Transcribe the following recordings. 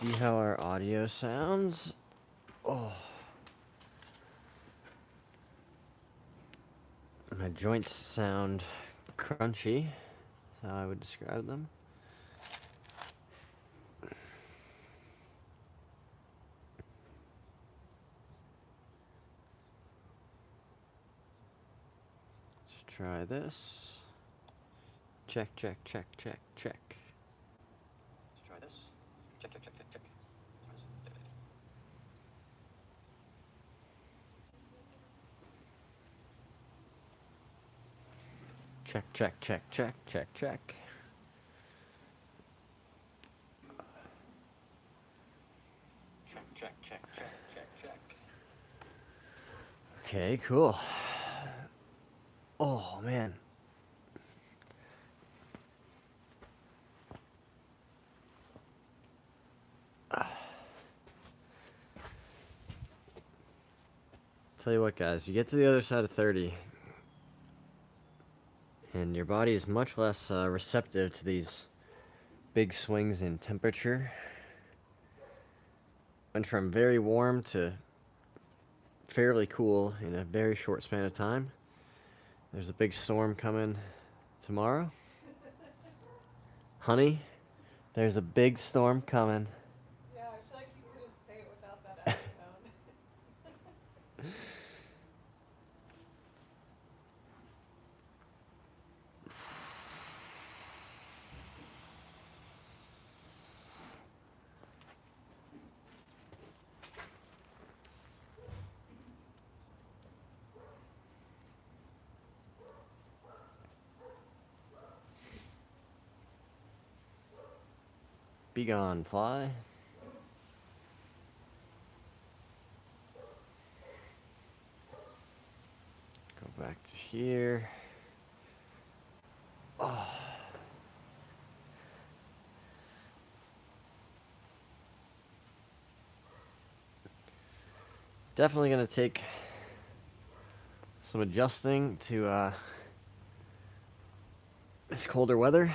see how our audio sounds. Oh. My joints sound crunchy, is how I would describe them. Let's try this. Check, check, check, check, check. Let's try this. Check, check, check, check, check. Check, check, check, check, check, check. Check, check, check, check, check, check. Okay, cool. Oh, man. Tell you what, guys, you get to the other side of 30, and your body is much less receptive to these big swings in temperature. Went from very warm to fairly cool in a very short span of time. There's a big storm coming tomorrow. Honey, there's a big storm coming. Yeah, I feel like you couldn't say it without that acetone. Be gone, fly. Go back to here. Oh. Definitely gonna take some adjusting to this colder weather.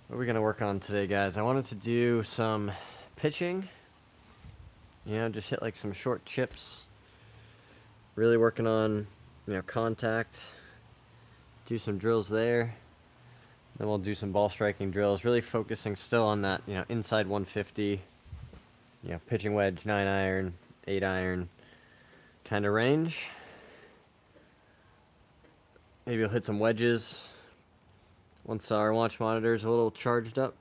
What are we gonna work on today, guys? I wanted to do some pitching. You know, just hit like some short chips. Really working on, you know, contact. Do some drills there. Then we'll do some ball striking drills. Really focusing still on that, you know, inside 150. You know, pitching wedge, 9 iron, 8 iron kind of range. Maybe we'll hit some wedges once our launch monitor is a little charged up.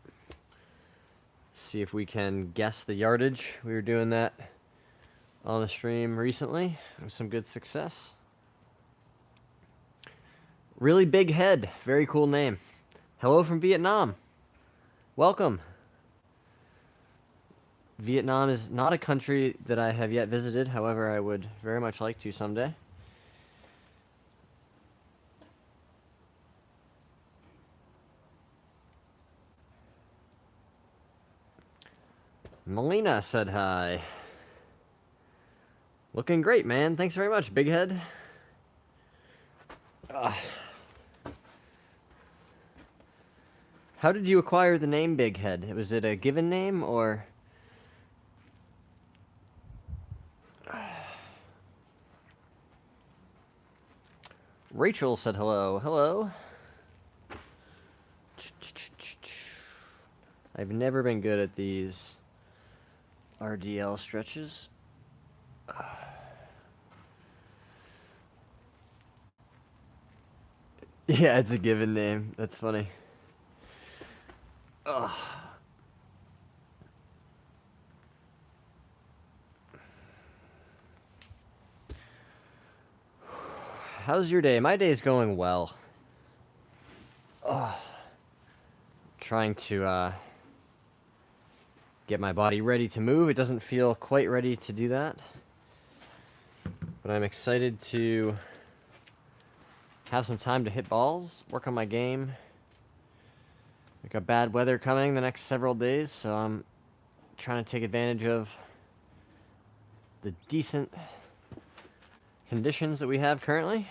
See if we can guess the yardage. We were doing that on the stream recently with some good success. Really big head. Very cool name. Hello from Vietnam. Welcome. Vietnam is not a country that I have yet visited. However, I would very much like to someday. Melina said hi. Looking great, man. Thanks very much, big head. How did you acquire the name Big Head? Was it a given name or? Rachel said hello. Hello. I've never been good at these RDL stretches. Yeah, it's a given name. That's funny. how's your day? My day's going well. Oh, trying to get my body ready to move. It doesn't feel quite ready to do that, but I'm excited to have some time to hit balls, work on my game. We got bad weather coming the next several days, so I'm trying to take advantage of the decent conditions that we have currently.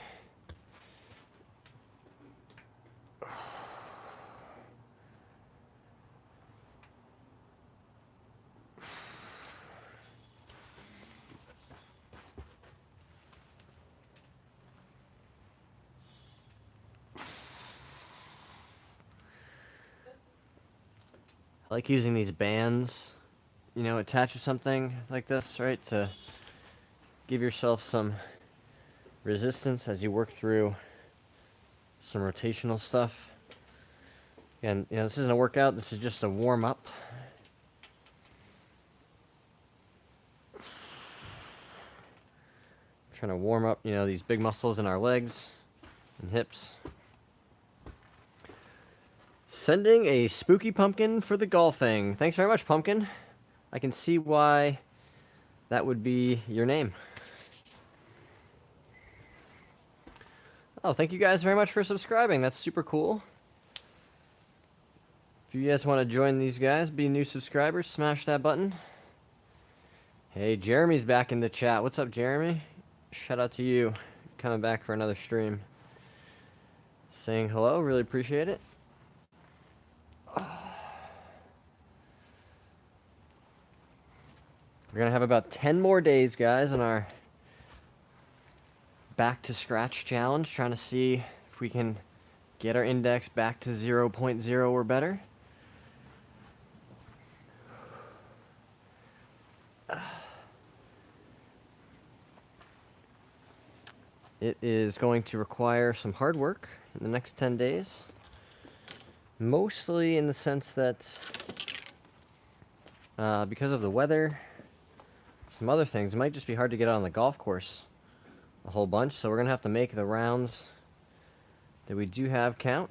I like using these bands, you know, attached to something like this, right, to give yourself some resistance as you work through some rotational stuff. And, you know, this isn't a workout, this is just a warm-up. Trying to warm up, you know, these big muscles in our legs and hips. Sending a spooky pumpkin for the golfing. Thanks very much, Pumpkin. I can see why that would be your name. Oh, thank you guys very much for subscribing. That's super cool. If you guys want to join these guys, be new subscribers, smash that button. Hey, Jeremy's back in the chat. What's up, Jeremy? Shout out to you. Coming back for another stream. Saying hello, really appreciate it. We're going to have about 10 more days, guys, on our back to scratch challenge, trying to see if we can get our index back to 0.0 or better. It is going to require some hard work in the next 10 days. Mostly in the sense that because of the weather, some other things, it might just be hard to get out on the golf course a whole bunch, so we're going to have to make the rounds that we do have count.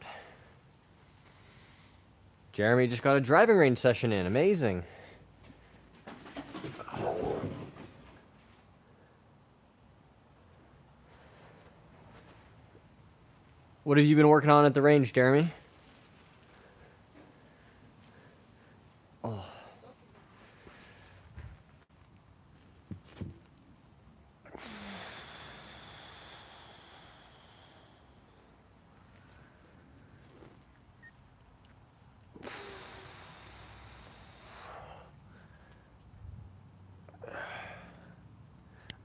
Jeremy just got a driving range session in. Amazing. What have you been working on at the range, Jeremy? Oh.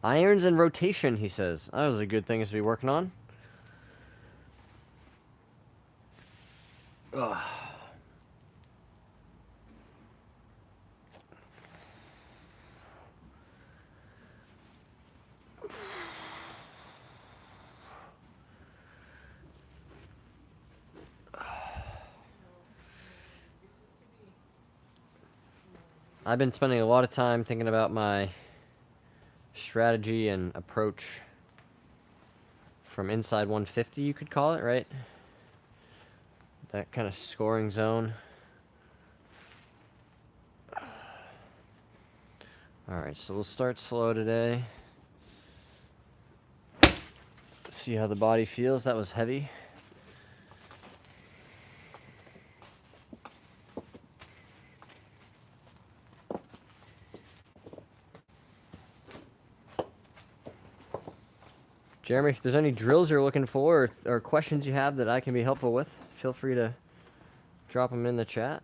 Irons in rotation, he says. That was a good thing to be working on. Ugh. I've been spending a lot of time thinking about my strategy and approach from inside 150, you could call it, right? That kind of scoring zone. Alright, so we'll start slow today. See how the body feels. That was heavy. Jeremy, if there's any drills you're looking for or questions you have that I can be helpful with, feel free to drop them in the chat.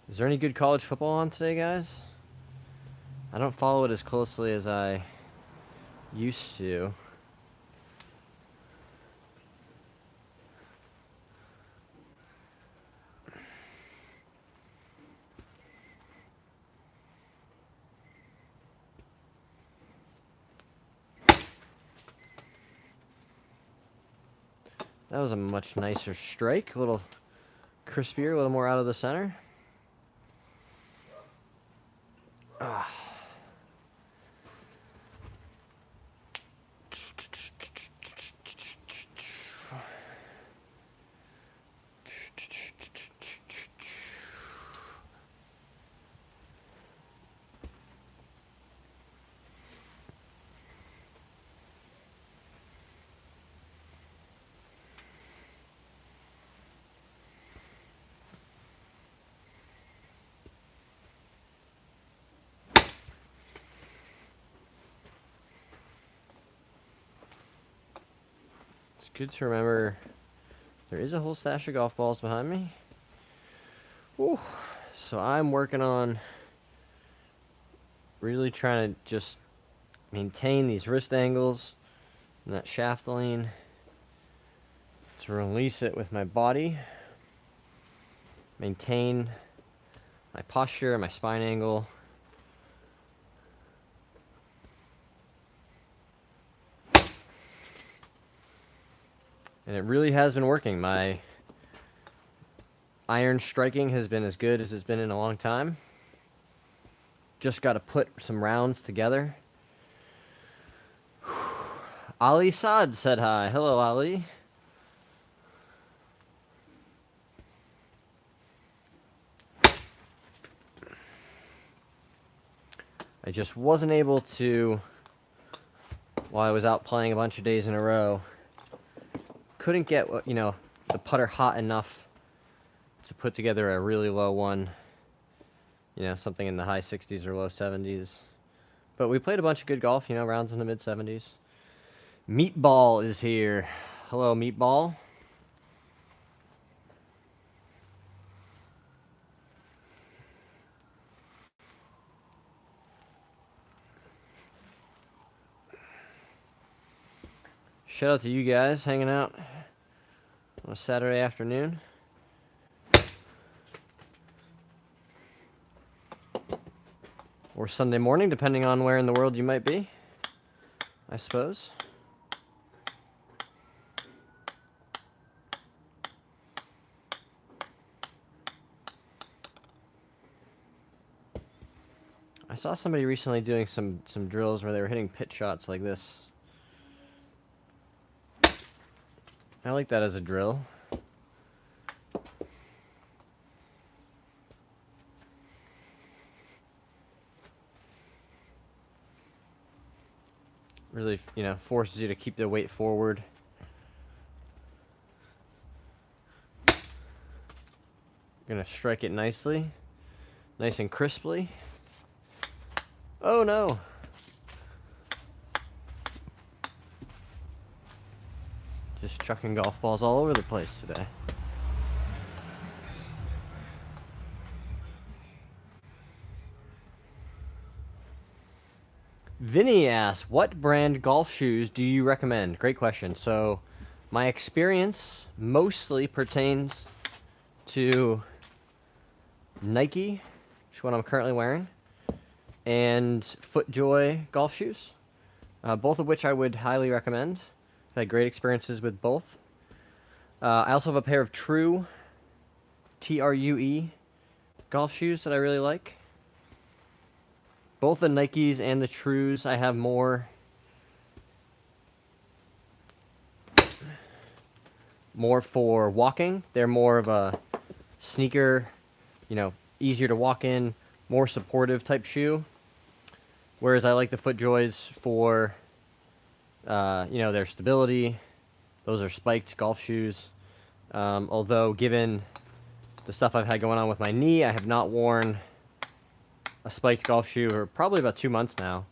Is there any good college football on today, guys? I don't follow it as closely as I used to. That was a much nicer strike, a little crispier, a little more out of the center. Ah. It's good to remember there is a whole stash of golf balls behind me. Ooh. So I'm working on really trying to just maintain these wrist angles and that shaft lean to release it with my body, maintain my posture, my spine angle. And it really has been working. My iron striking has been as good as it's been in a long time. Just got to put some rounds together. Ali Saad said hi. Hello, Ali. I just wasn't able to, while I was out playing a bunch of days in a row, couldn't get, you know, the putter hot enough to put together a really low one, you know, something in the high 60s or low 70s. But we played a bunch of good golf, you know, rounds in the mid 70s. Meatball is here. Hello, Meatball. Shout out to you guys hanging out on a Saturday afternoon. Or Sunday morning, depending on where in the world you might be, I suppose. I saw somebody recently doing some drills where they were hitting pitch shots like this. I like that as a drill. Really, you know, forces you to keep the weight forward. Gonna strike it nicely, nice and crisply. Oh no! Just chucking golf balls all over the place today. Vinny asks, what brand golf shoes do you recommend? Great question. So, my experience mostly pertains to Nike, which is what I'm currently wearing, and FootJoy golf shoes, both of which I would highly recommend. I've had great experiences with both. I also have a pair of True, True, golf shoes that I really like. Both the Nikes and the Trues I have more for walking. They're more of a sneaker, you know, easier to walk in, more supportive type shoe. Whereas I like the FootJoys for, you know, their stability. Those are spiked golf shoes. Although given the stuff I've had going on with my knee, I have not worn a spiked golf shoe for probably about 2 months now.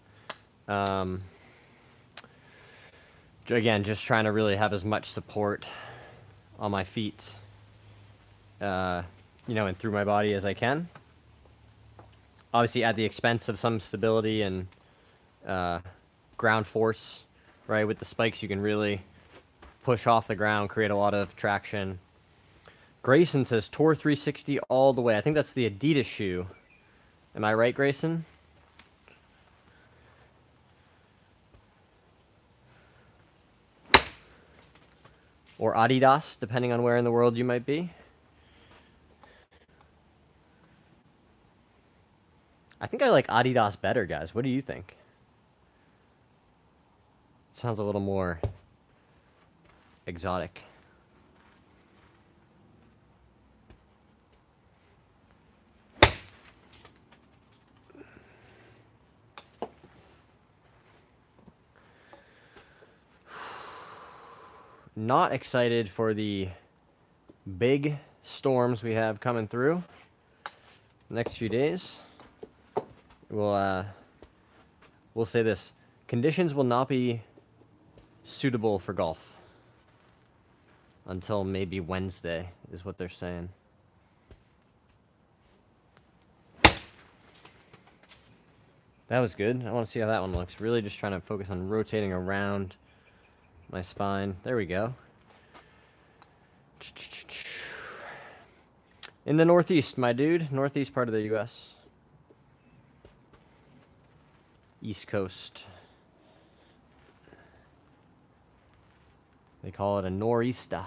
Again, just trying to really have as much support on my feet, you know, and through my body as I can. Obviously, at the expense of some stability and ground force, right? With the spikes, you can really push off the ground, create a lot of traction. Grayson says Tour 360 all the way. I think that's the Adidas shoe. Am I right, Grayson? Or Adidas, depending on where in the world you might be. I think I like Adidas better, guys. What do you think? Sounds a little more exotic. Not excited for the big storms we have coming through next few days. We'll say this. Conditions will not be suitable for golf until maybe Wednesday, is what they're saying. That was good. I want to see how that one looks. Really just trying to focus on rotating around my spine. There we go. In the Northeast, my dude. Northeast part of the U.S. East Coast. They call it a nor'easter.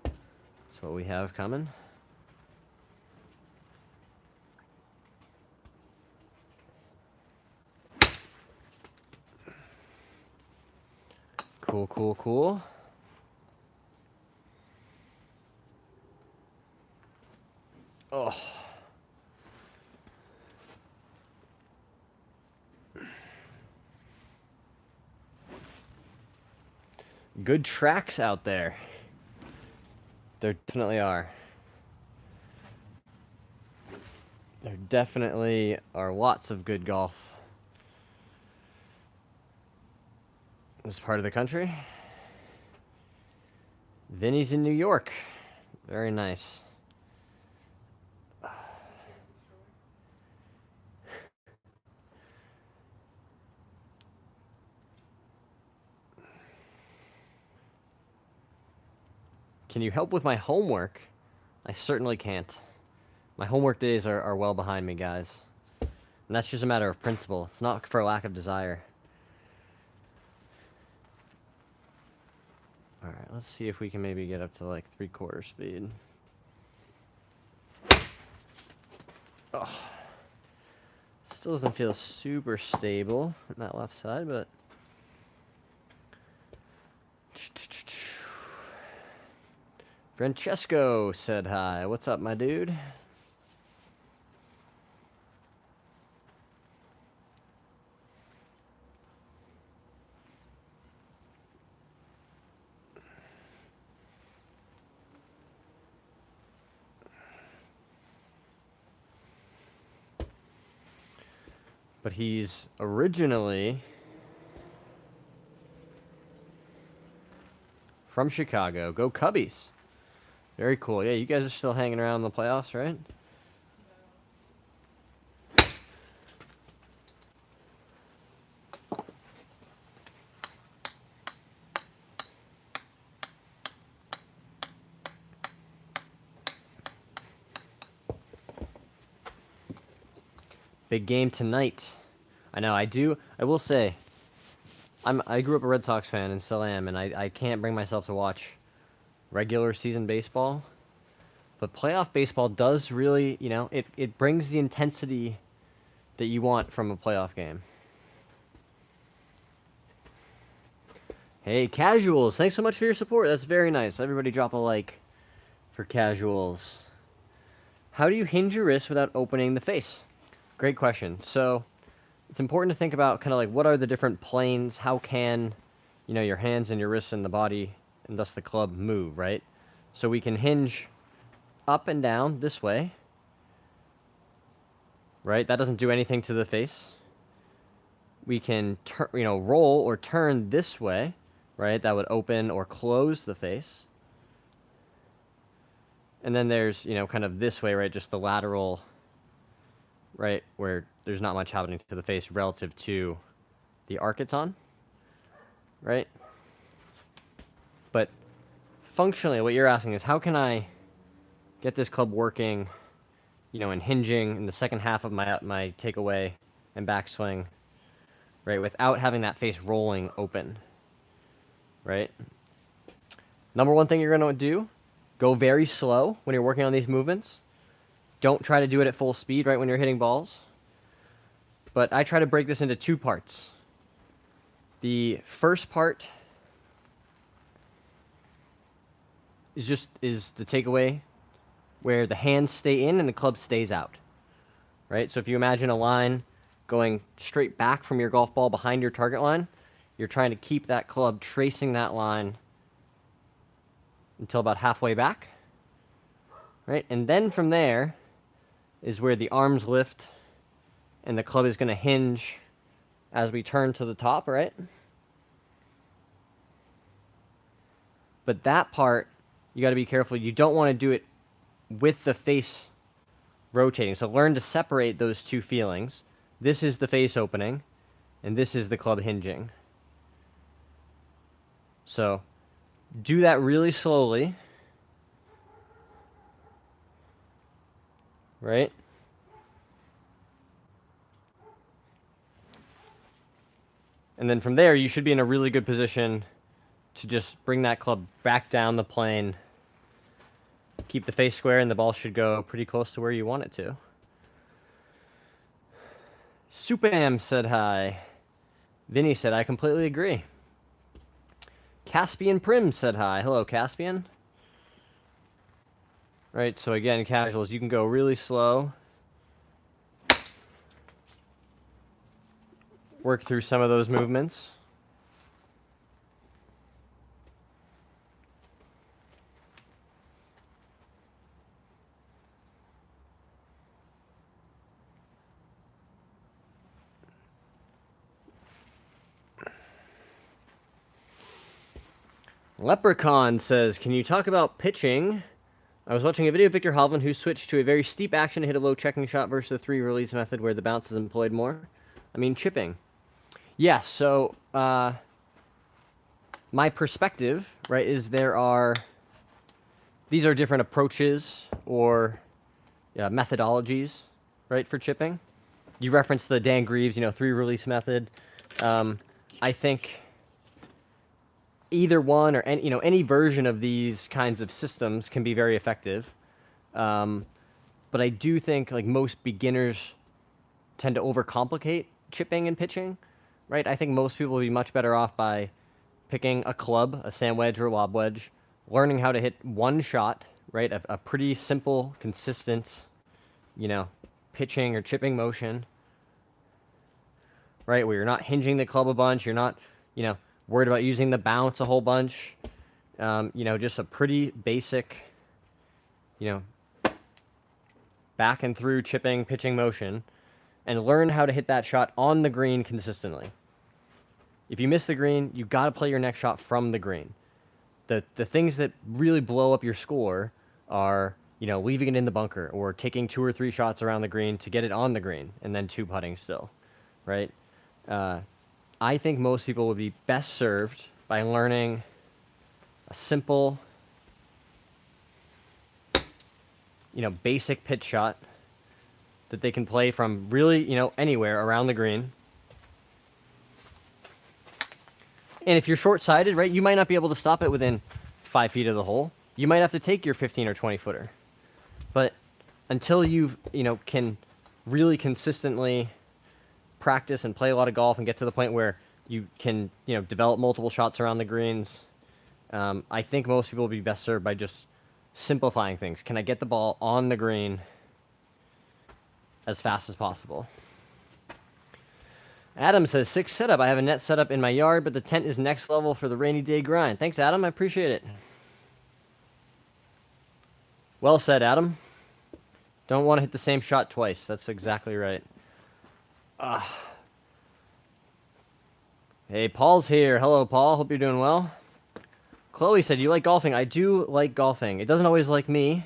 That's what we have coming. Cool, cool, cool. Oh. Good tracks out there. There definitely are. There definitely are lots of good golf in this part of the country. Vinny's in New York. Very nice. Can you help with my homework? I certainly can't. My homework days are well behind me, guys. And that's just a matter of principle. It's not for a lack of desire. Alright, let's see if we can maybe get up to like 3/4 speed. Oh. Still doesn't feel super stable on that left side, but... Francesco said hi. What's up, my dude? But he's originally from Chicago. Go Cubbies. Very cool. Yeah, you guys are still hanging around in the playoffs, right? Big game tonight. I know, I will say, I grew up a Red Sox fan and still am, and I can't bring myself to watch regular season baseball. But playoff baseball does really, you know, it brings the intensity that you want from a playoff game. Hey, Casuals, thanks so much for your support. That's very nice. Everybody drop a like for Casuals. How do you hinge your wrist without opening the face? Great question. So it's important to think about kind of like what are the different planes, how can, you know, your hands and your wrists and the body and thus the club move, right? So we can hinge up and down this way. right? That doesn't do anything to the face. We can roll or turn this way, right? That would open or close the face. And then there's, kind of this way, right? Just the lateral, right? Where there's not much happening to the face relative to the arc it's on, right? But functionally, what you're asking is, how can I get this club working, and hinging in the second half of my takeaway and backswing, right? Without having that face rolling open, right? Number one thing you're going to do, go very slow when you're working on these movements. Don't try to do it at full speed right when you're hitting balls. But I try to break this into two parts. The first part is the takeaway where the hands stay in and the club stays out, right? So if you imagine a line going straight back from your golf ball behind your target line, you're trying to keep that club tracing that line until about halfway back, right? And then from there is where the arms lift and the club is going to hinge as we turn to the top, right? But that part, you got to be careful. You don't want to do it with the face rotating. So learn to separate those two feelings. This is the face opening, and this is the club hinging. So do that really slowly, right? And then from there, you should be in a really good position to just bring that club back down the plane, keep the face square, and the ball should go pretty close to where you want it to. Supam said hi. Vinny said, I completely agree. Caspian Prim said hi. Hello, Caspian. Right, so again, casuals, you can go really slow. Work through some of those movements. Leprechaun says, can you talk about pitching? I was watching a video of Victor Hovland who switched to a very steep action to hit a low checking shot versus the 3-release method where the bounce is employed more. I mean, chipping. Yes, so my perspective, right, is these are different approaches or methodologies, right, for chipping. You referenced the Dan Greaves, 3-release method. I think either one or any version of these kinds of systems can be very effective. But I do think like most beginners tend to overcomplicate chipping and pitching, right? I think most people would be much better off by picking a club, a sand wedge or a lob wedge, learning how to hit one shot, right? A pretty simple, consistent, pitching or chipping motion, right? Where you're not hinging the club a bunch, you're not, worried about using the bounce a whole bunch. Just a pretty basic, back and through chipping, pitching motion, and learn how to hit that shot on the green consistently. If you miss the green, you got to play your next shot from the green. The things that really blow up your score are, leaving it in the bunker or taking 2 or 3 shots around the green to get it on the green and then 2 putting still, right? I think most people would be best served by learning a simple, basic pitch shot that they can play from really, anywhere around the green. And if you're short-sighted, right, you might not be able to stop it within 5 feet of the hole. You might have to take your 15 or 20-footer. But until you, can really consistently practice and play a lot of golf and get to the point where you can, develop multiple shots around the greens, I think most people will be best served by just simplifying things. Can I get the ball on the green as fast as possible? Adam says, 6 setup. I have a net setup in my yard, but the tent is next level for the rainy day grind. Thanks, Adam. I appreciate it. Well said, Adam. Don't want to hit the same shot twice. That's exactly right. Hey, Paul's here. Hello, Paul. Hope you're doing well. Chloe said, you like golfing? I do like golfing. It doesn't always like me.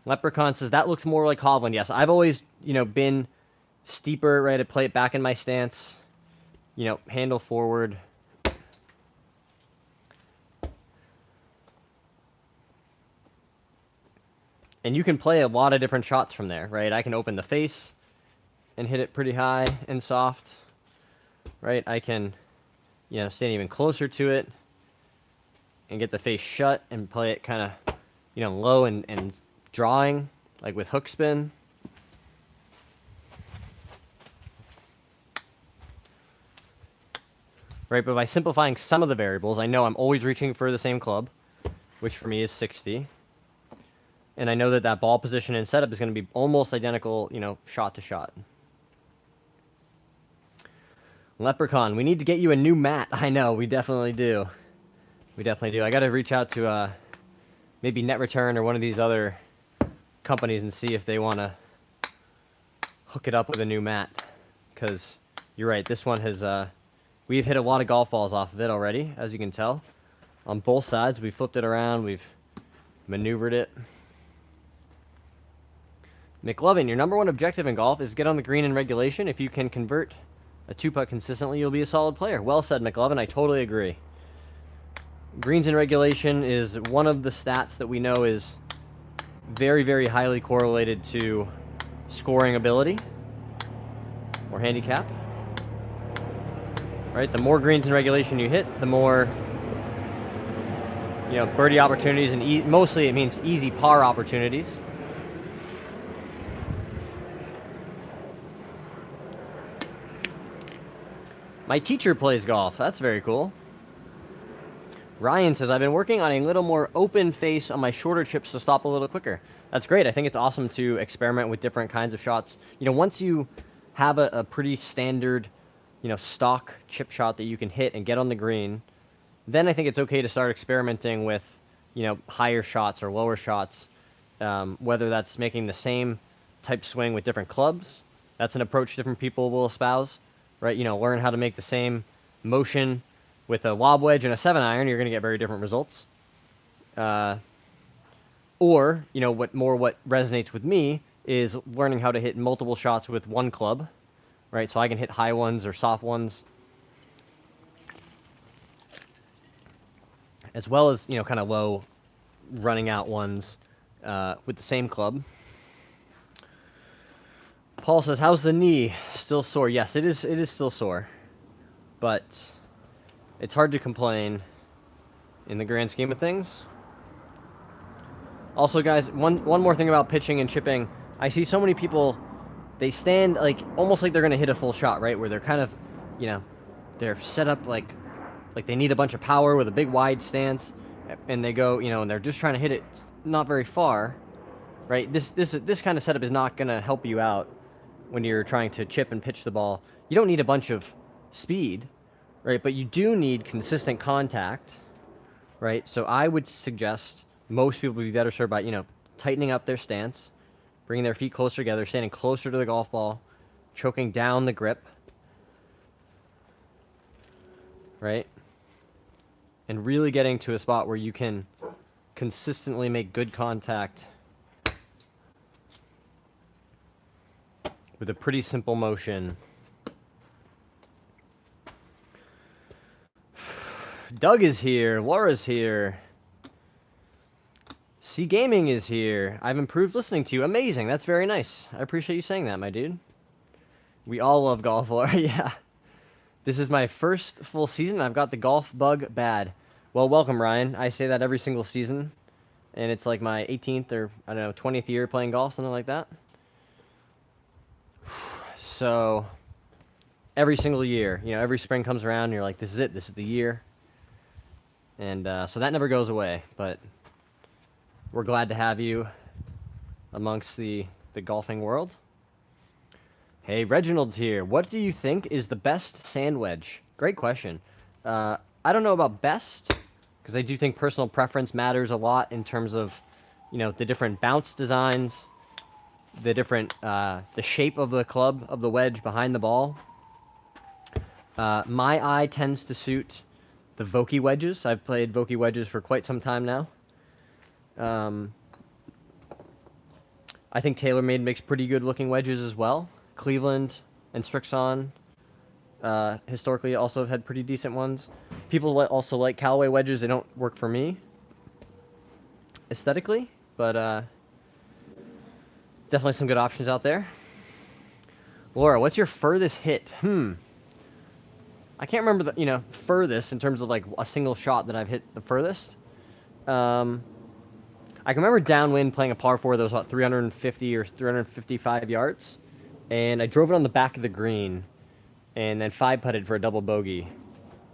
Leprechaun says, that looks more like Hovland. Yes, I've always, been steeper, right? I play it back in my stance. Handle forward. And you can play a lot of different shots from there, right? I can open the face and hit it pretty high and soft, right? I can, stand even closer to it and get the face shut and play it kind of, low and drawing, like with hook spin. Right, but by simplifying some of the variables, I know I'm always reaching for the same club, which for me is 60. And I know that that ball position and setup is going to be almost identical, shot to shot. Leprechaun, we need to get you a new mat. I know, we definitely do. We definitely do. I got to reach out to maybe Net Return or one of these other companies and see if they want to hook it up with a new mat. Because you're right, this one has... we've hit a lot of golf balls off of it already, as you can tell. On both sides, we flipped it around, we've maneuvered it. McLovin, your number one objective in golf is get on the green in regulation. If you can convert a two-putt consistently, you'll be a solid player. Well said, McLovin. I totally agree. Greens in regulation is one of the stats that we know is very, very highly correlated to scoring ability or handicap. Right, the more greens in regulation you hit, the more, birdie opportunities, and mostly it means easy par opportunities. My teacher plays golf. That's very cool. Ryan says, I've been working on a little more open face on my shorter chips to stop a little quicker. That's great. I think it's awesome to experiment with different kinds of shots. Once you have a pretty standard, stock chip shot that you can hit and get on the green, then I think it's okay to start experimenting with, higher shots or lower shots, whether that's making the same type swing with different clubs. That's an approach different people will espouse, right? Learn how to make the same motion with a lob wedge and a 7-iron, you're going to get very different results. Or, what resonates with me is learning how to hit multiple shots with one club, right? So I can hit high ones or soft ones, as well as, kind of low running out ones with the same club. Paul says, how's the knee? Still sore? Yes, it is still sore, but it's hard to complain in the grand scheme of things. Also, guys, one more thing about pitching and chipping. I see so many people, they stand almost like they're going to hit a full shot, right? Where they're kind of, they're set up like they need a bunch of power with a big wide stance, and they go, and they're just trying to hit it not very far, right? This kind of setup is not going to help you out when you're trying to chip and pitch the ball. You don't need a bunch of speed, right? But you do need consistent contact, right? So I would suggest most people would be better served by, tightening up their stance, bringing their feet closer together, standing closer to the golf ball, choking down the grip, right? And really getting to a spot where you can consistently make good contact with a pretty simple motion. Doug is here. Laura's here. C Gaming is here. I've improved listening to you. Amazing. That's very nice. I appreciate you saying that, my dude. We all love golf, Laura. Yeah. This is my first full season. I've got the golf bug bad. Well, welcome, Ryan. I say that every single season. And it's like my 18th or, 20th year playing golf, something like that. So, every single year, every spring comes around, and you're like, this is it. This is the year. And so that never goes away. But we're glad to have you amongst the golfing world. Hey, Reginald's here. What do you think is the best sand wedge? Great question. I don't know about best, because I do think personal preference matters a lot in terms of, you know, the different bounce designs, the different, the shape of the club, of the wedge behind the ball. My eye tends to suit the Vokey wedges. I've played Vokey wedges for quite some time now. I think TaylorMade makes pretty good looking wedges as well. Cleveland and Strixon historically also have had pretty decent ones. People also like Callaway wedges. They don't work for me aesthetically, but definitely some good options out there. Laura, what's your furthest hit? I can't remember the, you know, furthest in terms of like a single shot that I've hit the furthest. I can remember downwind playing a par 4 that was about 350 or 355 yards, and I drove it on the back of the green, and then 5-putted for a double bogey.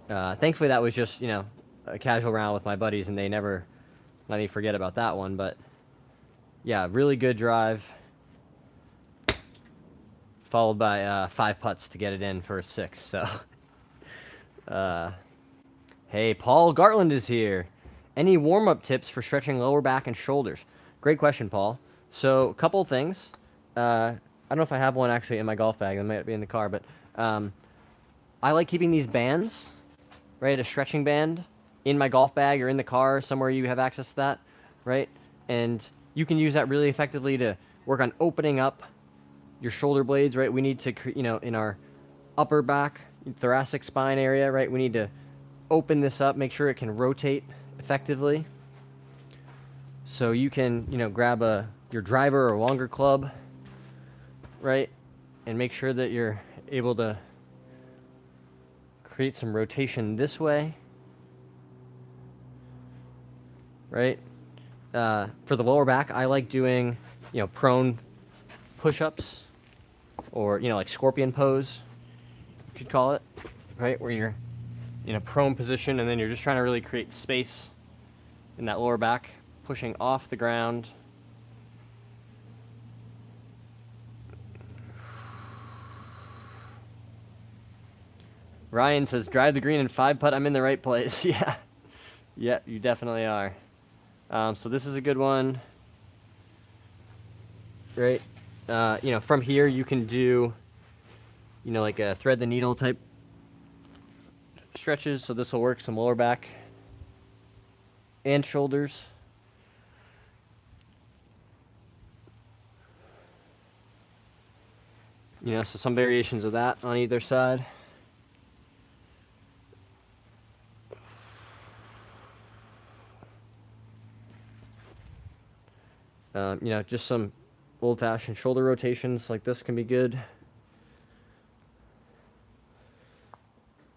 Thankfully, that was just, you know, a casual round with my buddies, and they never let me forget about that one. But yeah, really good drive, followed by 5 putts to get it in for a 6. So, hey, Paul Gartland is here. Any warm-up tips for stretching lower back and shoulders? Great question, Paul. So, a couple of things. I don't know if I have one actually in my golf bag. It might be in the car, but I like keeping these bands, right? A stretching band in my golf bag or in the car, somewhere you have access to that, right? And you can use that really effectively to work on opening up your shoulder blades, right? We need to, you know, in our upper back, thoracic spine area, right? We need to open this up, make sure it can rotate effectively. So you can, you know, grab your driver or longer club, right? And make sure that you're able to create some rotation this way, right? For the lower back, I like doing, you know, prone push-ups, or, you know, like scorpion pose, you could call it, right? Where you're in a prone position and then you're just trying to really create space in that lower back, pushing off the ground. Ryan says, drive the green and 5-putt, I'm in the right place. Yeah. Yeah, you definitely are. So this is a good one. Right? You know, from here you can do, you know, like a thread the needle type stretches. So this will work some lower back and shoulders. You know, so some variations of that on either side. You know, just some old-fashioned shoulder rotations like this can be good.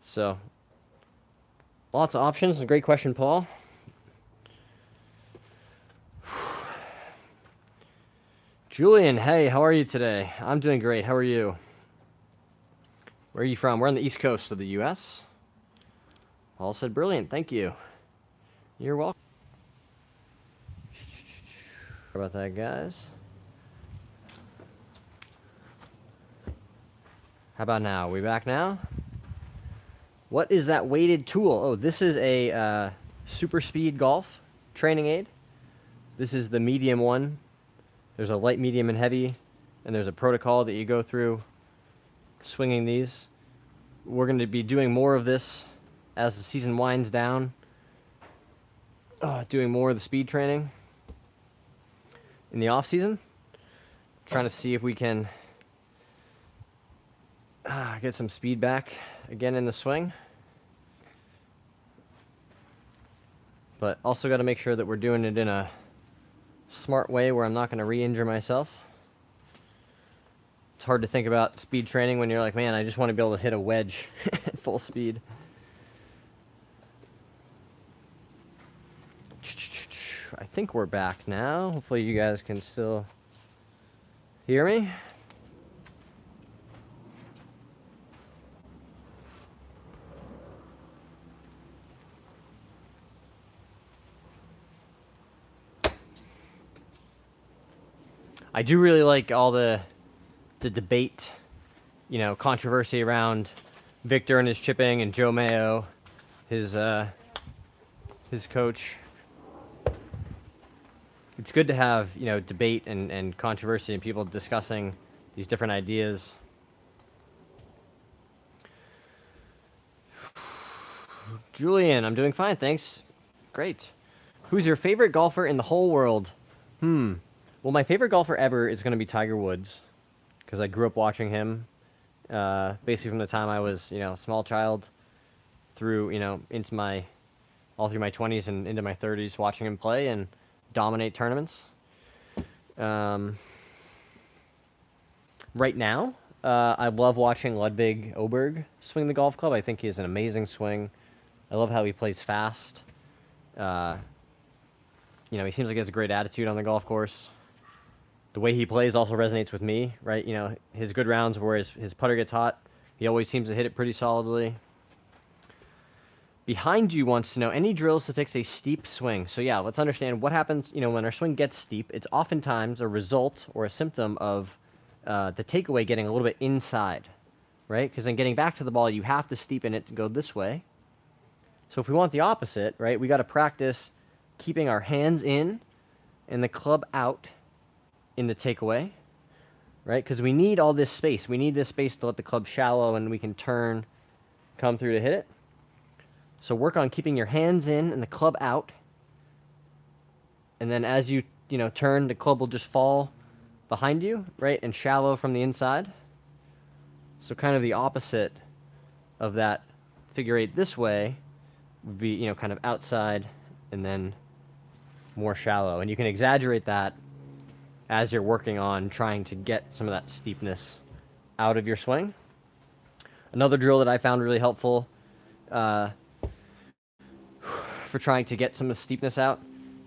So, lots of options. A great question, Paul. Julian, hey, how are you today? I'm doing great. How are you? Where are you from? We're on the East Coast of the U.S. Paul said, brilliant. Thank you. You're welcome. Sorry about that, guys. How about now? We back now? What is that weighted tool? Oh, this is a super speed golf training aid. This is the medium one. There's a light, medium, and heavy, and there's a protocol that you go through swinging these. We're going to be doing more of this as the season winds down, doing more of the speed training in the off season, trying to see if we can get some speed back again in the swing. But also got to make sure that we're doing it in a smart way where I'm not going to re-injure myself. It's hard to think about speed training when you're like, man, I just want to be able to hit a wedge at full speed. I think we're back now. Hopefully you guys can still hear me. I do really like all the debate, you know, controversy around Victor and his chipping and Joe Mayo, his coach. it's good to have, you know, debate and controversy and people discussing these different ideas. Julian, I'm doing fine, thanks. Great. Who's your favorite golfer in the whole world? Well, my favorite golfer ever is going to be Tiger Woods, because I grew up watching him, basically from the time I was, you know, a small child through, you know, all through my 20s and into my 30s, watching him play and dominate tournaments. Right now, I love watching Ludwig Oberg swing the golf club. I think he has an amazing swing. I love how he plays fast. You know, he seems like he has a great attitude on the golf course. The way he plays also resonates with me, right? You know, his good rounds where his putter gets hot, he always seems to hit it pretty solidly. Behind you wants to know any drills to fix a steep swing. So yeah, let's understand what happens, you know, when our swing gets steep. It's oftentimes a result or a symptom of the takeaway getting a little bit inside, right? Because then getting back to the ball, you have to steepen it to go this way. So if we want the opposite, right, we got to practice keeping our hands in and the club out in the takeaway, right? Because we need all this space. We need this space to let the club shallow and we can come through to hit it. So work on keeping your hands in and the club out. And then as you turn, the club will just fall behind you, right? And shallow from the inside. So kind of the opposite of that figure eight this way would be, you know, kind of outside and then more shallow. And you can exaggerate that as you're working on trying to get some of that steepness out of your swing. Another drill that I found really helpful for trying to get some of the steepness out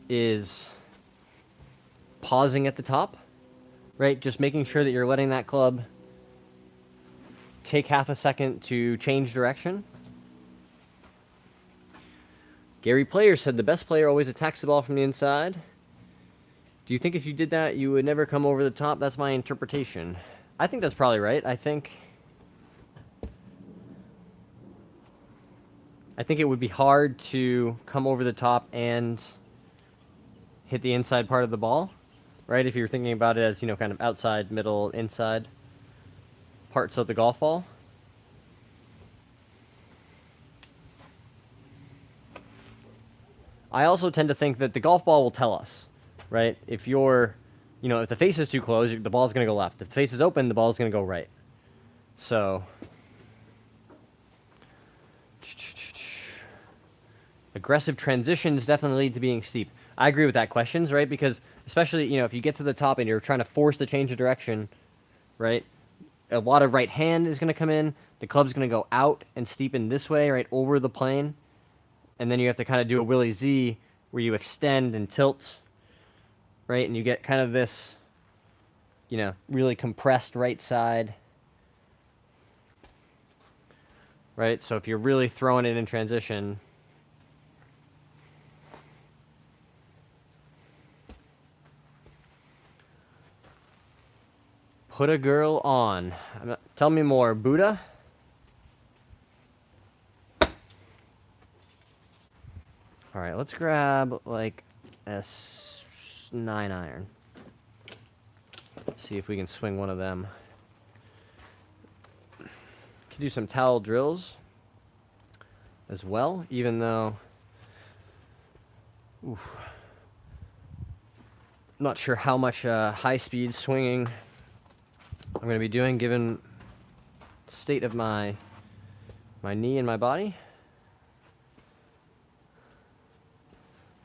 is pausing at the top, right? Just making sure that you're letting that club take half a second to change direction. Gary Player said the best player always attacks the ball from the inside. Do you think if you did that, you would never come over the top? That's my interpretation. I think that's probably right. I think it would be hard to come over the top and hit the inside part of the ball, right? If you're thinking about it as, you know, kind of outside, middle, inside parts of the golf ball. I also tend to think that the golf ball will tell us, right? If you're, you know, if the face is too close, the ball's going to go left. If the face is open, the ball's going to go right. So aggressive transitions definitely lead to being steep. I agree with that questions, right? Because especially, you know, if you get to the top and you're trying to force the change of direction, right? A lot of right hand is going to come in. The club's going to go out and steepen this way, right, over the plane. And then you have to kind of do a Willie Z where you extend and tilt, right? And you get kind of this, you know, really compressed right side, right? So if you're really throwing it in transition, put a girl on. Tell me more, Buddha. All right, let's grab like a 9 iron. See if we can swing one of them. Could do some towel drills as well, even though not sure how much high-speed swinging I'm going to be doing given the state of my knee and my body.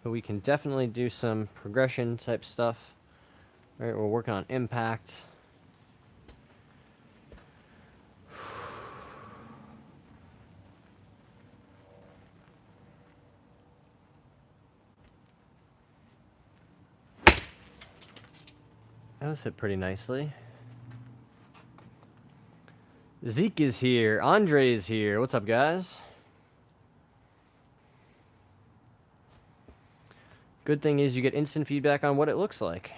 But we can definitely do some progression type stuff. All right, we're working on impact. That was hit pretty nicely. Zeke is here. Andre is here. What's up, guys? Good thing is you get instant feedback on what it looks like.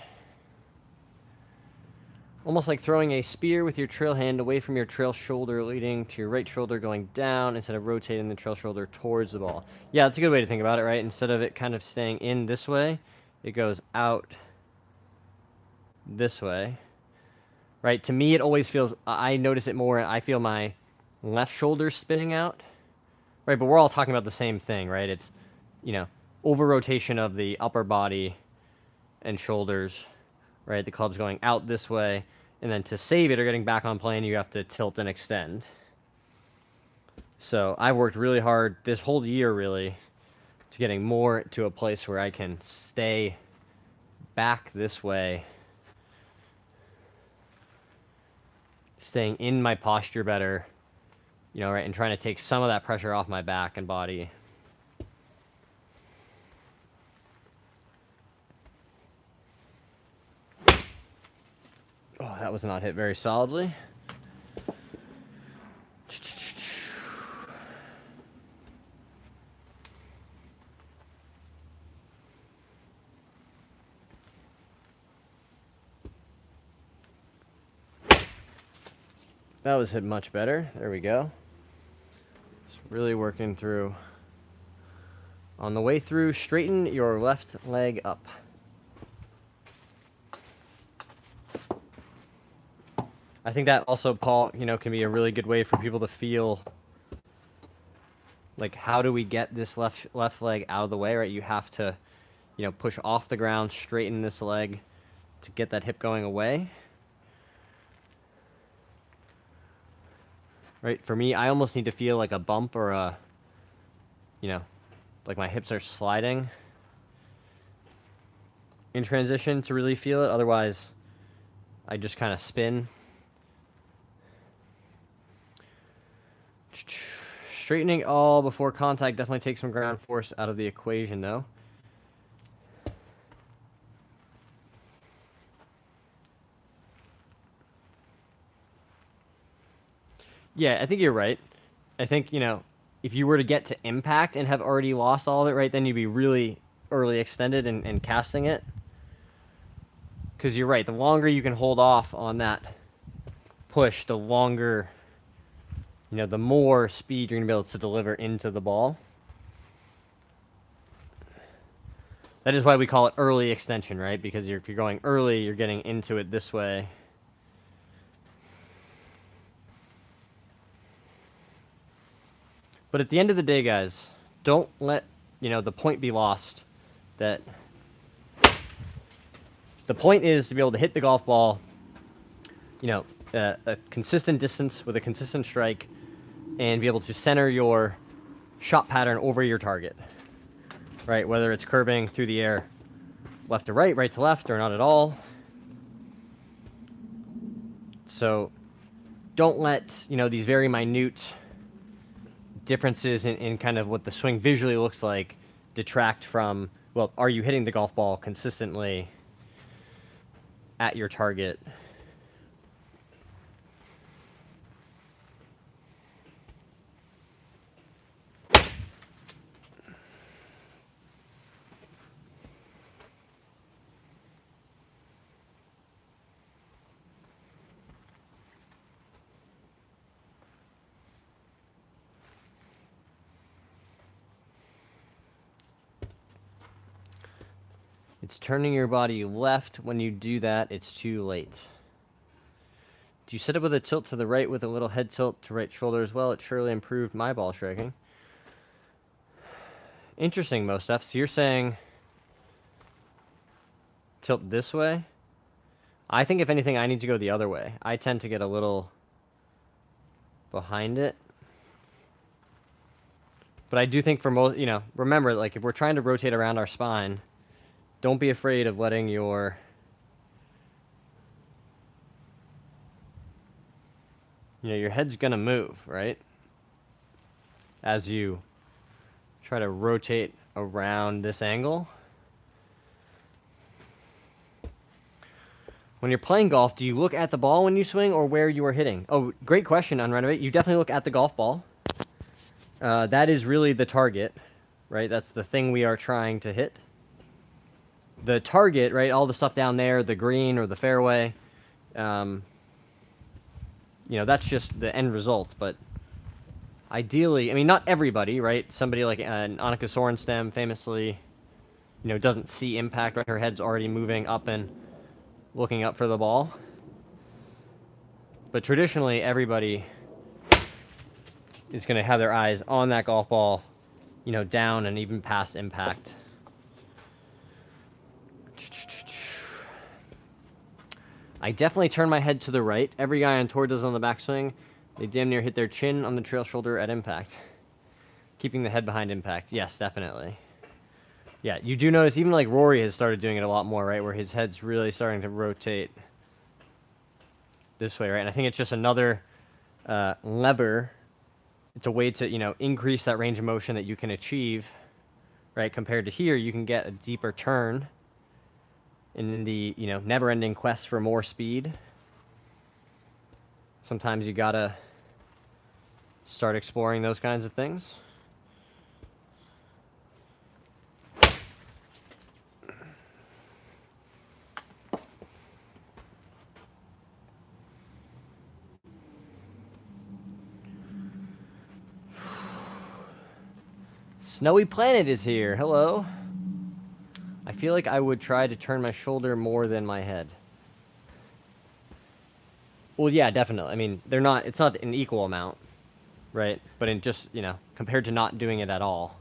Almost like throwing a spear with your trail hand away from your trail shoulder, leading to your right shoulder going down instead of rotating the trail shoulder towards the ball. Yeah, that's a good way to think about it, right? Instead of it kind of staying in this way, it goes out this way, right? To me, it always feels, I notice it more, I feel my left shoulder spinning out, right? But we're all talking about the same thing, right? It's, you know, over rotation of the upper body and shoulders, right? The club's going out this way, and then to save it or getting back on plane, you have to tilt and extend. So I've worked really hard this whole year, really, to getting more to a place where I can stay back this way, staying in my posture better, you know, right, and trying to take some of that pressure off my back and body. Oh, that was not hit very solidly. That was hit much better. There we go. Just really working through. On the way through, straighten your left leg up. I think that also, Paul, you know, can be a really good way for people to feel like, how do we get this left leg out of the way, right? You have to, you know, push off the ground, straighten this leg to get that hip going away. Right, for me, I almost need to feel like a bump or a, you know, like my hips are sliding in transition to really feel it. Otherwise, I just kind of spin. Straightening all before contact definitely takes some ground force out of the equation, though. Yeah, I think you're right. I think, you know, if you were to get to impact and have already lost all of it, right, then you'd be really early extended and casting it. Because you're right, the longer you can hold off on that push, the longer, you know, the more speed you're going to be able to deliver into the ball. That is why we call it early extension, right? Because if you're going early, you're getting into it this way. But at the end of the day, guys, don't let, you know, the point be lost that the point is to be able to hit the golf ball, you know, a consistent distance with a consistent strike and be able to center your shot pattern over your target, right? Whether it's curving through the air left to right, right to left, or not at all. So don't let, you know, these very minute differences in kind of what the swing visually looks like detract from, well, are you hitting the golf ball consistently at your target? It's turning your body left. When you do that, it's too late. Do you set it with a tilt to the right with a little head tilt to right shoulder as well? It surely improved my ball striking. Interesting, Mostaf. So you're saying tilt this way? I think if anything, I need to go the other way. I tend to get a little behind it. But I do think for most, you know, remember, like, if we're trying to rotate around our spine, don't be afraid of letting your, you know, your head's gonna move, right? As you try to rotate around this angle. When you're playing golf, do you look at the ball when you swing or where you are hitting? Oh, great question, Unrenovate. You definitely look at the golf ball. That is really the target, right? That's the thing we are trying to hit. The target, right, all the stuff down there, the green or the fairway, you know, that's just the end result. But ideally, I mean, not everybody, right? Somebody like Annika Sorenstam famously you know, doesn't see impact, right? Her head's already moving up and looking up for the ball. But traditionally, everybody is going to have their eyes on that golf ball, you know, down and even past impact. I definitely turn my head to the right. Every guy on tour does on the backswing. They damn near hit their chin on the trail shoulder at impact. Keeping the head behind impact. Yes, definitely. Yeah, you do notice even like Rory has started doing it a lot more, right? Where his head's really starting to rotate this way, right? And I think it's just another lever. It's a way to, you know, increase that range of motion that you can achieve, right? Compared to here, you can get a deeper turn in the, you know, never-ending quest for more speed. Sometimes you gotta start exploring those kinds of things. Snowy Planet is here. Hello. I feel like I would try to turn my shoulder more than my head. Well, yeah, definitely. I mean, they're not, it's not an equal amount, right? But in just, you know, compared to not doing it at all.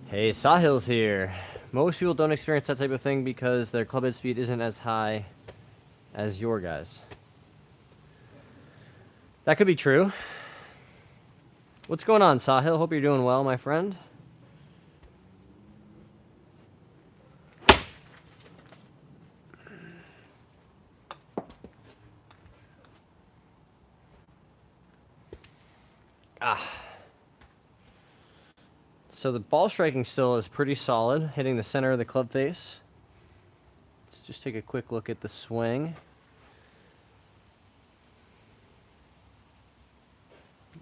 Hey, Sahil's here. Most people don't experience that type of thing because their club head speed isn't as high as your guys. That could be true. What's going on, Sahil? Hope you're doing well, my friend. So the ball striking still is pretty solid, hitting the center of the club face. Let's just take a quick look at the swing.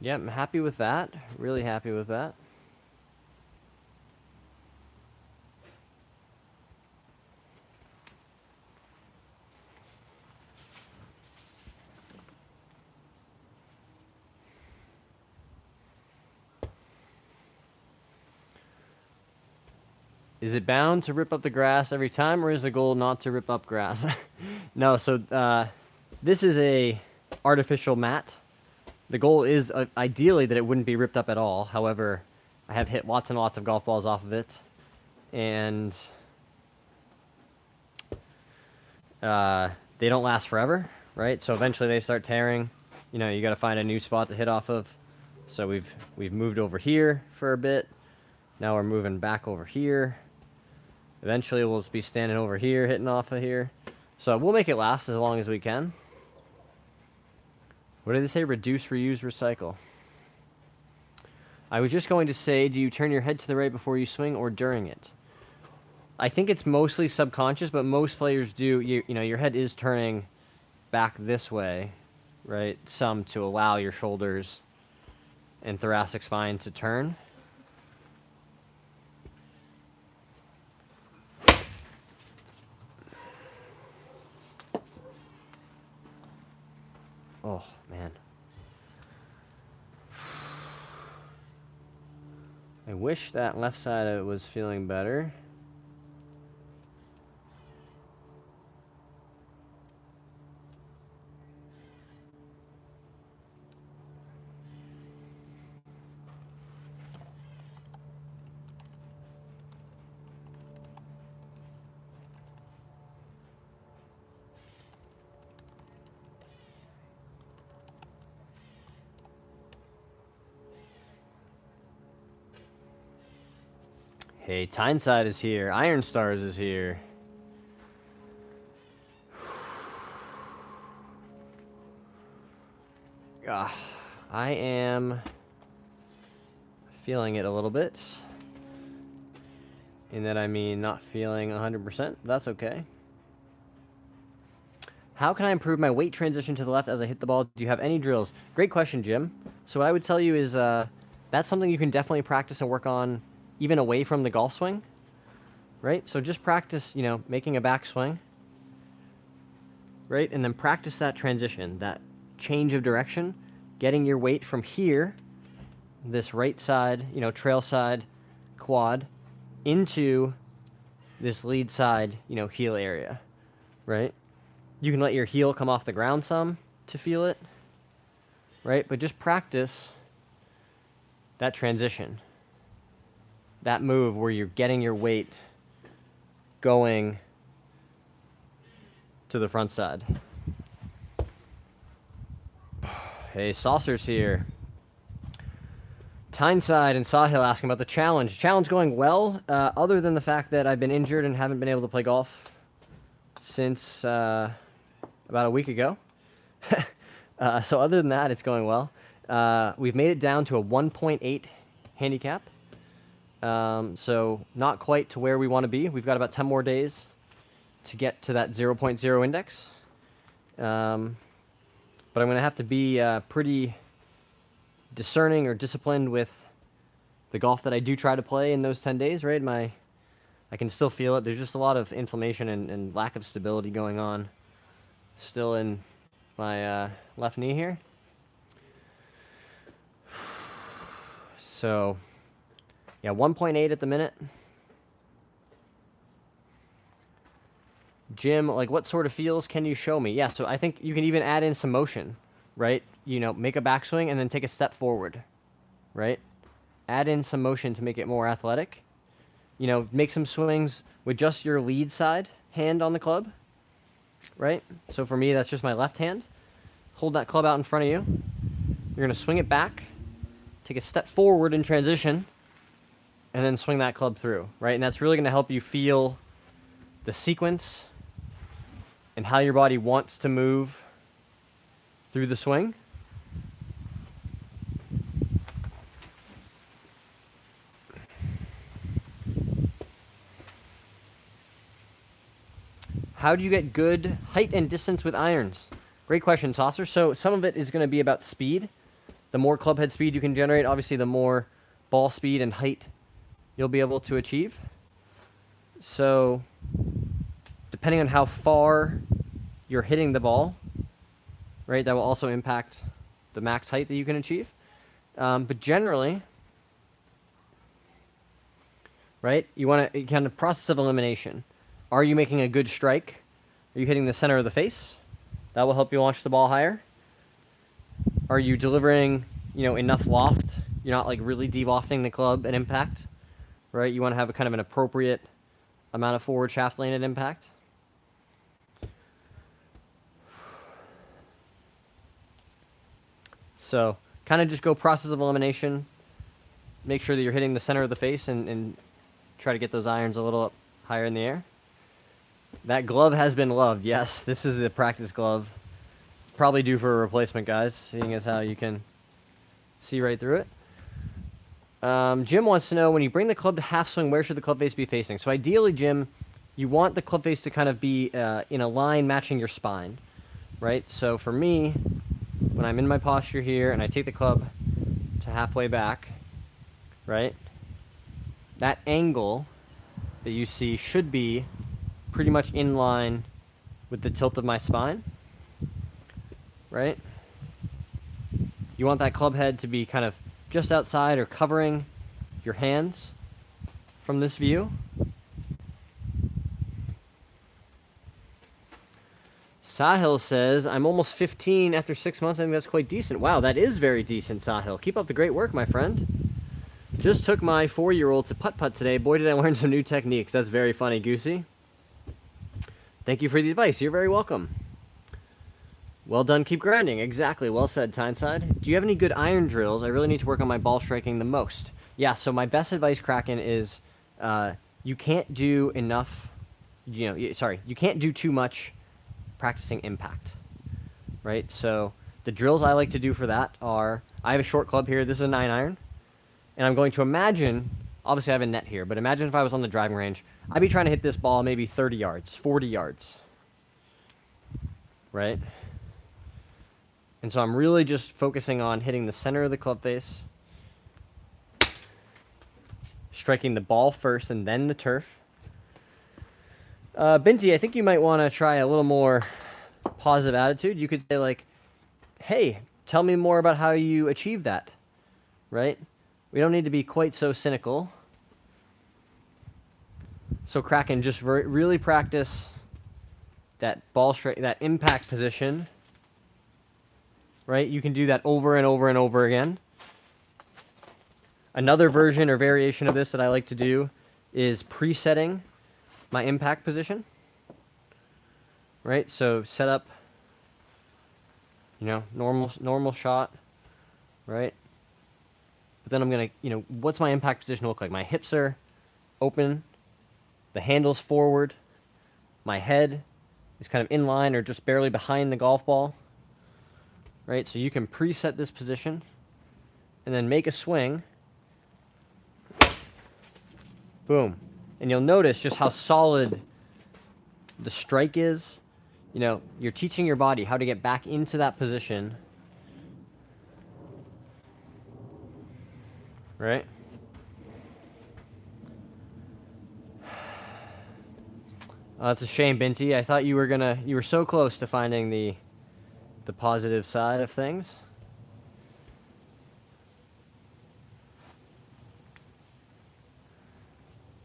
Yeah, I'm happy with that. Really happy with that. Is it bound to rip up the grass every time, or is the goal not to rip up grass? No, so this is a artificial mat. The goal is ideally that it wouldn't be ripped up at all. However, I have hit lots and lots of golf balls off of it, and they don't last forever, right? So eventually they start tearing. You know, you got to find a new spot to hit off of. So we've moved over here for a bit. Now we're moving back over here. Eventually we'll just be standing over here, hitting off of here. So we'll make it last as long as we can. What did they say? Reduce, reuse, recycle. I was just going to say, do you turn your head to the right before you swing or during it? I think it's mostly subconscious, but most players do. You know, your head is turning back this way, right? Some to allow your shoulders and thoracic spine to turn. Oh, man. I wish that left side of it was feeling better. Hey, Tyneside is here. Iron Stars is here. I am feeling it a little bit. In that I mean not feeling 100%. That's okay. How can I improve my weight transition to the left as I hit the ball? Do you have any drills? Great question, Jim. So what I would tell you is that's something you can definitely practice and work on even away from the golf swing, right? So just practice, you know, making a backswing, right? And then practice that transition, that change of direction, getting your weight from here, this right side, you know, trail side, quad, into this lead side, heel area, right? You can let your heel come off the ground some to feel it, right? But just practice that transition, that move where you're getting your weight going to the front side. Hey, Saucer's here. Tyneside and Sahil asking about the challenge. Challenge going well, other than the fact that I've been injured and haven't been able to play golf since about a week ago. So other than that, it's going well. We've made it down to a 1.8 handicap. So not quite to where we want to be. We've got about 10 more days to get to that 0.0 index. But I'm going to have to be pretty discerning or disciplined with the golf that I do try to play in those 10 days, right? I can still feel it. There's just a lot of inflammation and lack of stability going on still in my left knee here. So, yeah, 1.8 at the minute. Jim, like, what sort of feels can you show me? Yeah, so I think you can even add in some motion, right? Make a backswing and then take a step forward, right? Add in some motion to make it more athletic. Make some swings with just your lead side hand on the club, right? So for me, that's just my left hand. Hold that club out in front of you. You're going to swing it back, take a step forward in transition, and then swing that club through, right? And that's really going to help you feel the sequence and how your body wants to move through the swing. How do you get good height and distance with irons? Great question, Saucer. So some of it is going to be about speed. The more club head speed you can generate, obviously the more ball speed and height you'll be able to achieve. So depending on how far you're hitting the ball, right, that will also impact the max height that you can achieve. But generally, right, you want to kind of process of elimination. Are you making a good strike? Are you hitting the center of the face? That will help you launch the ball higher. Are you delivering, enough loft? You're not like really de-lofting the club at impact, right? You want to have a kind of an appropriate amount of forward shaft lane at impact. So kind of just go process of elimination. Make sure that you're hitting the center of the face and try to get those irons a little up higher in the air. That glove has been loved. Yes, this is the practice glove. Probably due for a replacement, guys, seeing as how you can see right through it. Jim wants to know, when you bring the club to half swing, where should the club face be facing? So ideally, Jim, you want the club face to kind of be in a line matching your spine, right? So for me, when I'm in my posture here and I take the club to halfway back, right, that angle that you see should be pretty much in line with the tilt of my spine, right? You want that club head to be kind of just outside or covering your hands from this view. Sahil says, I'm almost 15 after 6 months. I think that's quite decent. Wow, that is very decent, Sahil. Keep up the great work, my friend. Just took my 4-year-old to putt-putt today. Boy, did I learn some new techniques. That's very funny, Goosey. Thank you for the advice. You're very welcome. Well done. Keep grinding. Exactly. Well said, Tyneside. Do you have any good iron drills? I really need to work on my ball striking the most. Yeah, so my best advice, Kraken, is you can't do enough, you can't do too much practicing impact, right? So the drills I like to do for that are, I have a short club here. This is a 9-iron. And I'm going to imagine, obviously I have a net here, but imagine if I was on the driving range, I'd be trying to hit this ball maybe 30 yards, 40 yards, right? And so I'm really just focusing on hitting the center of the club face, striking the ball first and then the turf. Binti, I think you might want to try a little more positive attitude. You could say like, hey, tell me more about how you achieve that, right? We don't need to be quite so cynical. So Kraken, just really practice that ball strike, that impact position. Right? You can do that over and over and over again. Another version or variation of this that I like to do is presetting my impact position. Right? So set up, normal shot, right? But then I'm going to, what's my impact position look like? My hips are open, the handle's forward, my head is kind of in line or just barely behind the golf ball, right? So you can preset this position and then make a swing. Boom. And you'll notice just how solid the strike is. You're teaching your body how to get back into that position. Right? It's a shame, Binty. I thought you were so close to finding the positive side of things.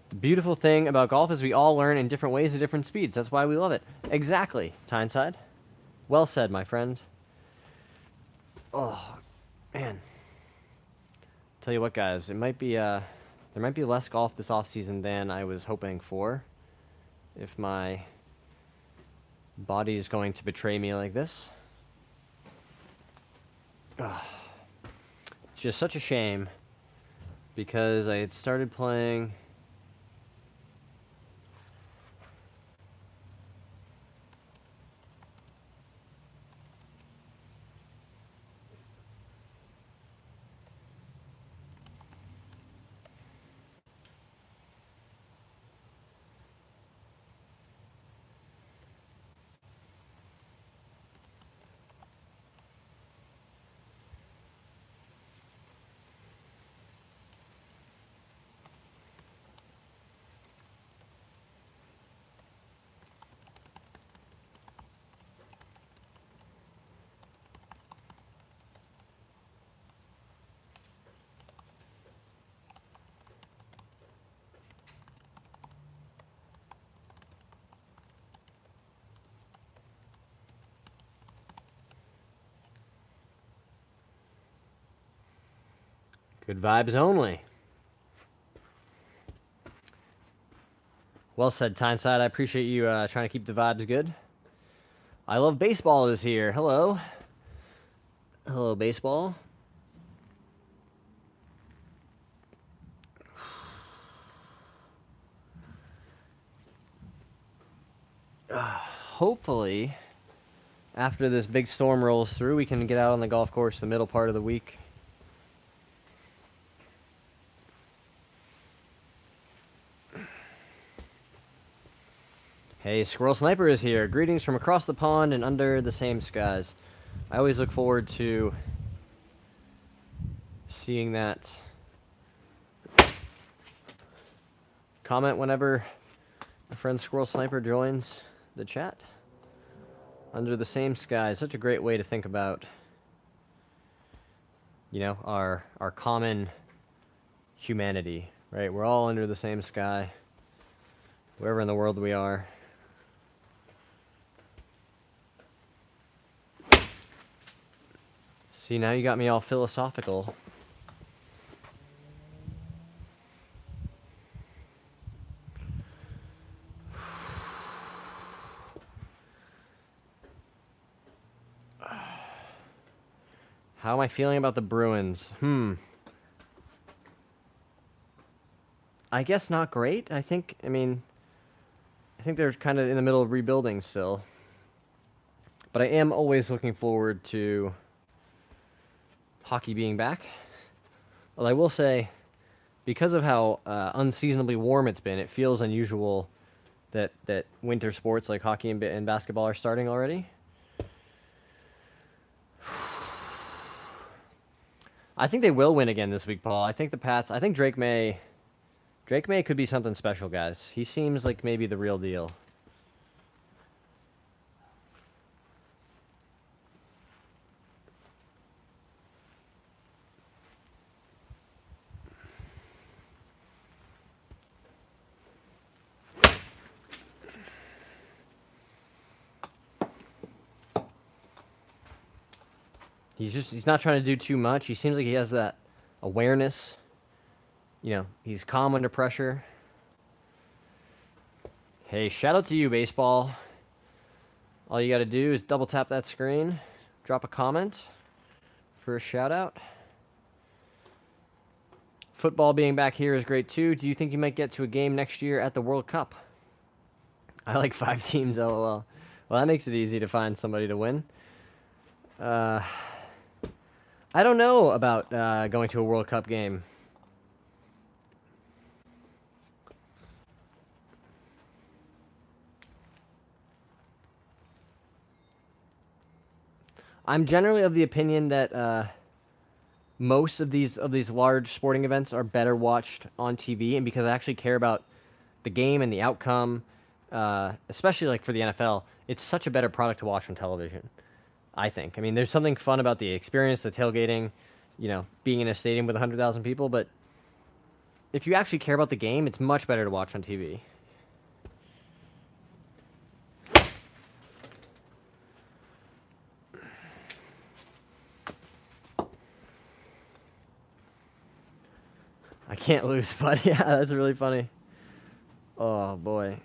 The beautiful thing about golf is we all learn in different ways at different speeds. That's why we love it. Exactly, Tyneside. Well said, my friend. Oh, man. Tell you what, guys, it might be there might be less golf this off season than I was hoping for. If my body is going to betray me like this. It's just such a shame because I had started playing. Good vibes only. Well said, Tyneside. I appreciate you trying to keep the vibes good. I Love Baseball is here. Hello. Hello, baseball. Hopefully, after this big storm rolls through, we can get out on the golf course the middle part of the week. Hey, Squirrel Sniper is here. Greetings from across the pond and under the same skies. I always look forward to seeing that comment whenever my friend Squirrel Sniper joins the chat. Under the same sky. Such a great way to think about, our common humanity, right? We're all under the same sky, wherever in the world we are. See, now you got me all philosophical. How am I feeling about the Bruins? I guess not great. I think they're kind of in the middle of rebuilding still. But I am always looking forward to hockey being back. Well, I will say, because of how unseasonably warm it's been, it feels unusual that winter sports like hockey and basketball are starting already. I think they will win again this week, Paul. I think the Pats. I think Drake May could be something special, guys. He seems like maybe the real deal. He's not trying to do too much. He seems like he has that awareness. You know, he's calm under pressure. Hey, shout out to you, baseball. All you got to do is double tap that screen, drop a comment for a shout out. Football being back here is great too. Do you think you might get to a game next year at the World Cup? I like 5 teams, lol. Well, that makes it easy to find somebody to win. I don't know about going to a World Cup game. I'm generally of the opinion that most of these large sporting events are better watched on TV, and because I actually care about the game and the outcome, especially like for the NFL, it's such a better product to watch on television, I think. I mean, there's something fun about the experience, the tailgating, you know, being in a stadium with 100,000 people, but if you actually care about the game, it's much better to watch on TV. I can't lose, but yeah, that's really funny. Oh, boy.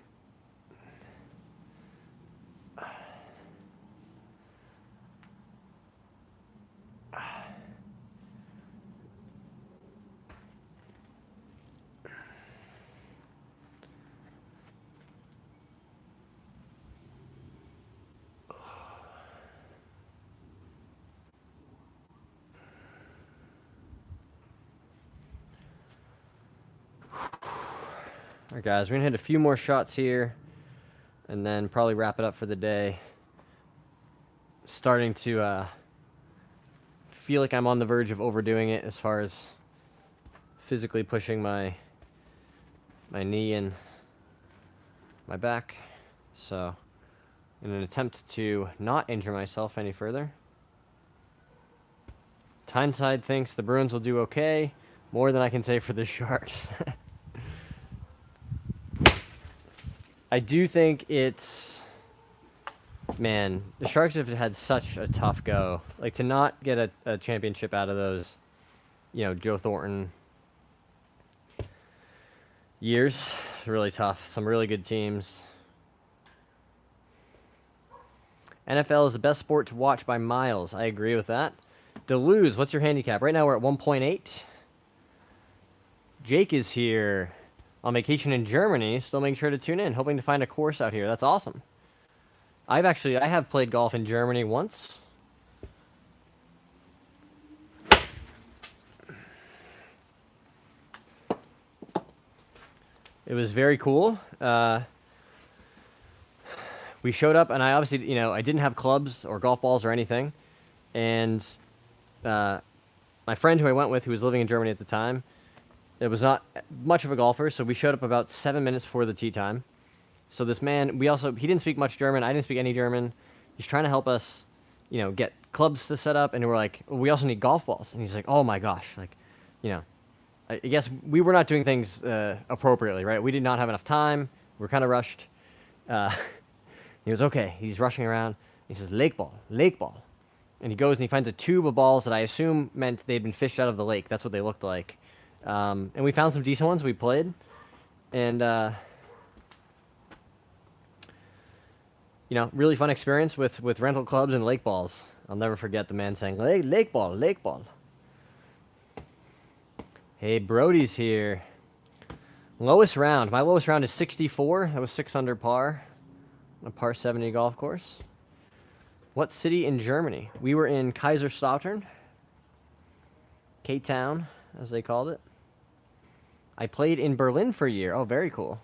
All right, guys, we're going to hit a few more shots here and then probably wrap it up for the day. Starting to feel like I'm on the verge of overdoing it as far as physically pushing my knee and my back. So, in an attempt to not injure myself any further, Tyneside thinks the Bruins will do okay. More than I can say for the Sharks. I do think it's... Man, the Sharks have had such a tough go. Like, to not get a championship out of those, you know, Joe Thornton years, it's really tough. Some really good teams. NFL is the best sport to watch by miles. I agree with that. Deleuze, what's your handicap? Right now we're at 1.8. Jake is here on vacation in Germany, still making sure to tune in, hoping to find a course out here. That's awesome. I have played golf in Germany once. It was very cool. We showed up, and I obviously, you know, I didn't have clubs or golf balls or anything. And my friend who I went with, who was living in Germany at the time, it was not much of a golfer, so we showed up about 7 minutes before the tee time. So this man, he didn't speak much German. I didn't speak any German. He's trying to help us, you know, get clubs to set up. And we're like, well, we also need golf balls. And he's like, oh my gosh, like, you know, I guess we were not doing things appropriately, right? We did not have enough time. We were kind of rushed. He was okay. He's rushing around. He says, lake ball, lake ball. And he goes and he finds a tube of balls that I assume meant they'd been fished out of the lake. That's what they looked like. And we found some decent ones. We played. And, you know, really fun experience with rental clubs and lake balls. I'll never forget the man saying, lake ball, lake ball. Hey, Brody's here. Lowest round. My lowest round is 64. That was 6 under par on a par 70 golf course. What city in Germany? We were in Kaiserslautern. K-Town, as they called it. I played in Berlin for a year. Oh, very cool.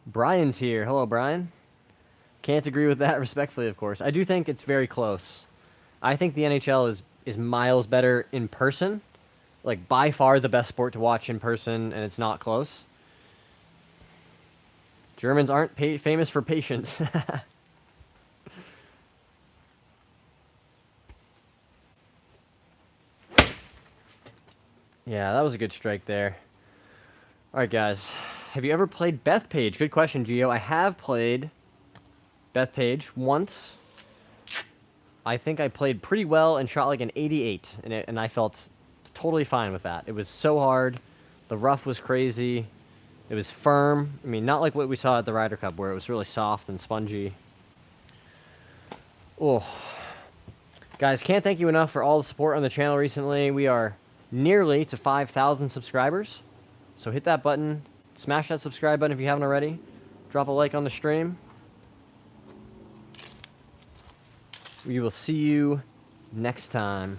Brian's here. Hello, Brian. Can't agree with that respectfully, of course. I do think it's very close. I think the NHL is miles better in person. Like, by far the best sport to watch in person, and it's not close. Germans aren't famous for patience. Yeah, that was a good strike there. All right, guys. Have you ever played Bethpage? Good question, Gio. I have played Bethpage once. I think I played pretty well and shot like an 88, and I felt totally fine with that. It was so hard. The rough was crazy. It was firm. I mean, not like what we saw at the Ryder Cup, where it was really soft and spongy. Oh. Guys, can't thank you enough for all the support on the channel recently. We are nearly to 5,000 subscribers. So hit that button. Smash that subscribe button if you haven't already. Drop a like on the stream. We will see you next time.